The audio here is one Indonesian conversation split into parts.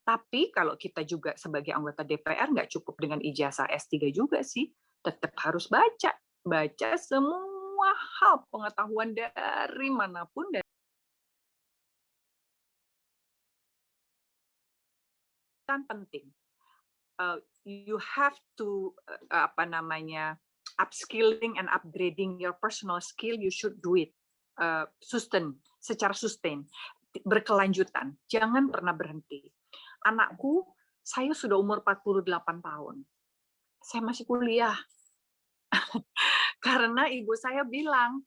Tapi kalau kita juga sebagai anggota DPR nggak cukup dengan ijazah S3 juga sih, tetap harus baca. Baca semua hal pengetahuan dari manapun dan kan penting. You have to upskilling and upgrading your personal skill. You should do it secara sustain, berkelanjutan. Jangan pernah berhenti. Anakku, saya sudah umur 48 tahun. Saya masih kuliah. Karena ibu saya bilang,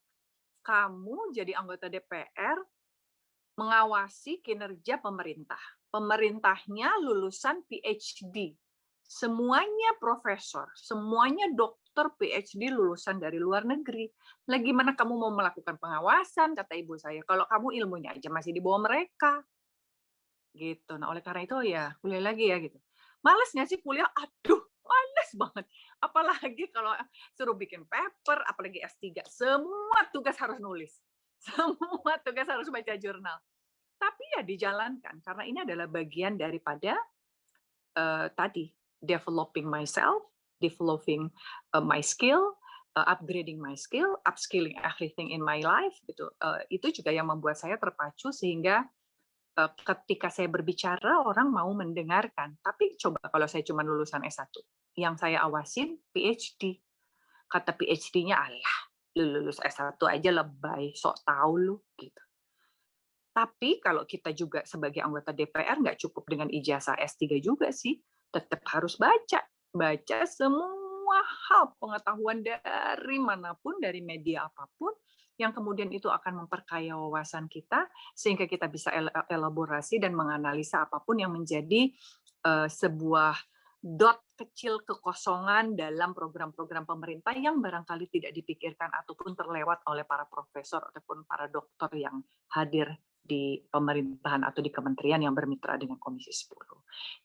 kamu jadi anggota DPR mengawasi kinerja pemerintah. Pemerintahnya lulusan PhD. Semuanya profesor, semuanya dokter PhD lulusan dari luar negeri. Lah gimana kamu mau melakukan pengawasan, kata ibu saya, kalau kamu ilmunya aja masih di bawah mereka. Gitu. Nah, oleh karena itu ya kuliah lagi ya gitu. Males nggak sih kuliah? Aduh, males banget. Apalagi kalau suruh bikin paper, apalagi S3. Semua tugas harus nulis. Semua tugas harus baca jurnal. Tapi ya dijalankan, karena ini adalah bagian daripada tadi, developing myself, developing my skill, upgrading my skill, upskilling everything in my life, gitu. Itu juga yang membuat saya terpacu sehingga ketika saya berbicara orang mau mendengarkan. Tapi coba kalau saya cuma lulusan S1, yang saya awasin PhD. Kata PhD-nya, alah, lu lulus S1 aja lebay, sok tahu lu, gitu. Tapi kalau kita juga sebagai anggota DPR nggak cukup dengan ijazah S3 juga sih, tetap harus baca. Baca semua hal pengetahuan dari manapun, dari media apapun, yang kemudian itu akan memperkaya wawasan kita, sehingga kita bisa elaborasi dan menganalisa apapun yang menjadi sebuah dot kecil kekosongan dalam program-program pemerintah yang barangkali tidak dipikirkan ataupun terlewat oleh para profesor ataupun para dokter yang hadir di pemerintahan atau di kementerian yang bermitra dengan Komisi 10.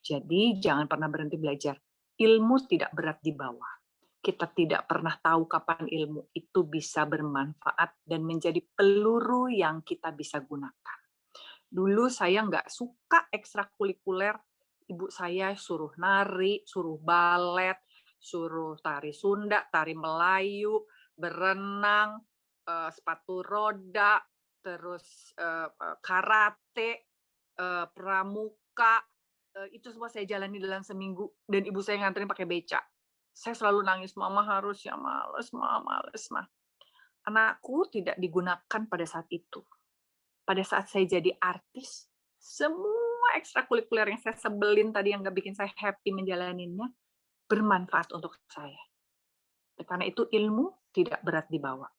Jadi jangan pernah berhenti belajar. Ilmu tidak berat di bawah. Kita tidak pernah tahu kapan ilmu itu bisa bermanfaat dan menjadi peluru yang kita bisa gunakan. Dulu saya nggak suka ekstrakurikuler. Ibu saya suruh nari, suruh balet, suruh tari Sunda, tari Melayu, berenang, sepatu roda, terus karate, pramuka, itu semua saya jalani dalam seminggu dan ibu saya nganterin pakai beca. Saya selalu nangis, mama harus ya, males mah. Anakku tidak digunakan pada saat itu. Pada saat saya jadi artis, semua ekstrakurikuler yang saya sebelin tadi yang nggak bikin saya happy menjalaninya bermanfaat untuk saya. Karena itu ilmu tidak berat dibawa.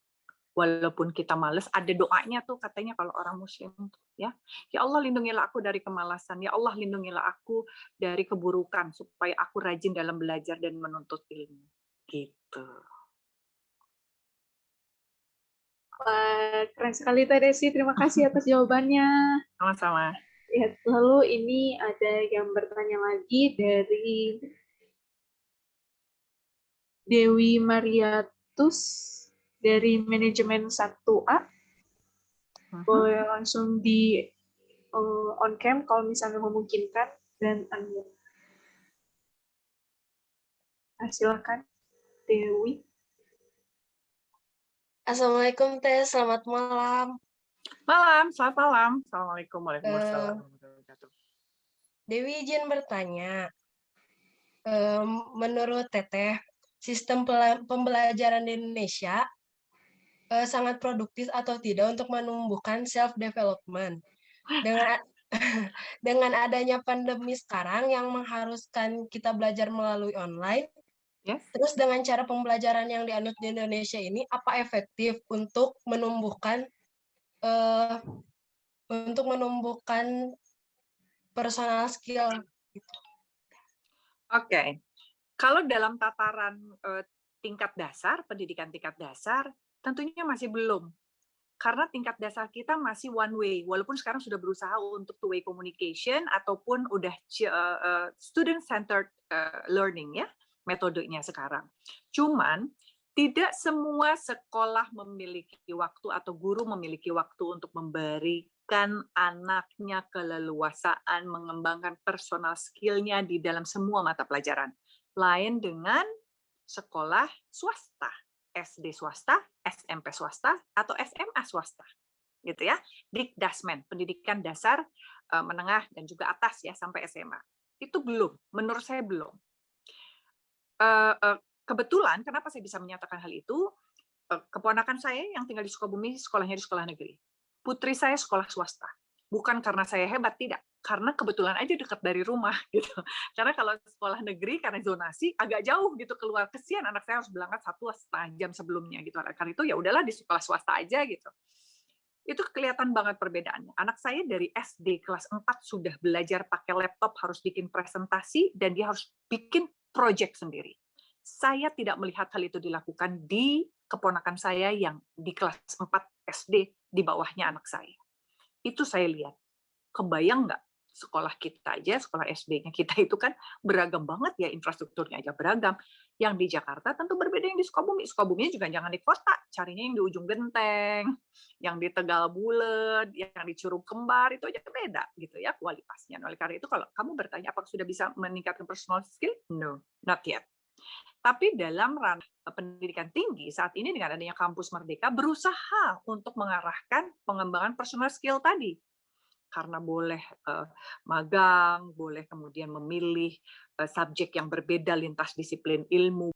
Walaupun kita males, ada doanya tuh katanya kalau orang muslim ya. Ya Allah lindungilah aku dari kemalasan, ya Allah lindungilah aku dari keburukan supaya aku rajin dalam belajar dan menuntut ilmu. Gitu. Wah, keren sekali Teh Desi. Terima kasih atas jawabannya. Sama-sama. Ya, lalu ini ada yang bertanya lagi dari Dewi Mariatus dari manajemen 1A. Boleh langsung di on cam kalau misalnya memungkinkan dan unmute. Silakan Dewi. Assalamualaikum Teh, selamat malam. Selamat malam. Assalamualaikum warahmatullahi wabarakatuh. Dewi izin bertanya, menurut Teteh, sistem pembelajaran di Indonesia sangat produktif atau tidak untuk menumbuhkan self-development? Dengan adanya pandemi sekarang yang mengharuskan kita belajar melalui online, Yes. terus dengan cara pembelajaran yang dianut di Indonesia ini, apa efektif untuk menumbuhkan personal skill? Oke. Kalau dalam tataran tingkat dasar, pendidikan tingkat dasar, tentunya masih belum. Karena tingkat dasar kita masih one way, walaupun sekarang sudah berusaha untuk two way communication ataupun udah student centered learning ya, metodenya sekarang. Cuman tidak semua sekolah memiliki waktu atau guru memiliki waktu untuk memberi memberikan anaknya keleluasaan mengembangkan personal skill-nya di dalam semua mata pelajaran. Lain dengan sekolah swasta, SD swasta, SMP swasta, atau SMA swasta. Gitu ya. Dikdasmen, pendidikan dasar, menengah, dan juga atas ya sampai SMA. Itu belum, menurut saya belum. Kebetulan, kenapa saya bisa menyatakan hal itu, keponakan saya yang tinggal di Sukabumi, sekolahnya di sekolah negeri. Putri saya sekolah swasta. Bukan karena saya hebat, tidak. Karena kebetulan aja dekat dari rumah. Gitu. Karena kalau sekolah negeri, karena zonasi, agak jauh gitu keluar. Kesian anak saya harus berangkat 1,5 jam sebelumnya. Gitu. Karena itu ya udahlah di sekolah swasta aja. Gitu. Itu kelihatan banget perbedaannya. Anak saya dari SD kelas 4 sudah belajar pakai laptop, harus bikin presentasi, dan dia harus bikin project sendiri. Saya tidak melihat hal itu dilakukan di keponakan saya yang di kelas 4 SD di bawahnya anak saya. Itu saya lihat. Kebayang nggak? Sekolah kita aja, sekolah SD-nya kita itu kan beragam banget ya, infrastrukturnya aja beragam. Yang di Jakarta tentu berbeda yang di Sukabumi. Sukabumi juga jangan di kota, carinya yang di ujung genteng, yang di Tegal Bulet, yang di Curug Kembar, itu aja beda gitu ya kualitasnya. Oleh karena itu kalau kamu bertanya apakah sudah bisa meningkatkan personal skill? No, not yet. Tapi dalam ranah pendidikan tinggi, saat ini dengan adanya Kampus Merdeka, berusaha untuk mengarahkan pengembangan personal skill tadi. Karena boleh magang, boleh kemudian memilih subjek yang berbeda lintas disiplin ilmu,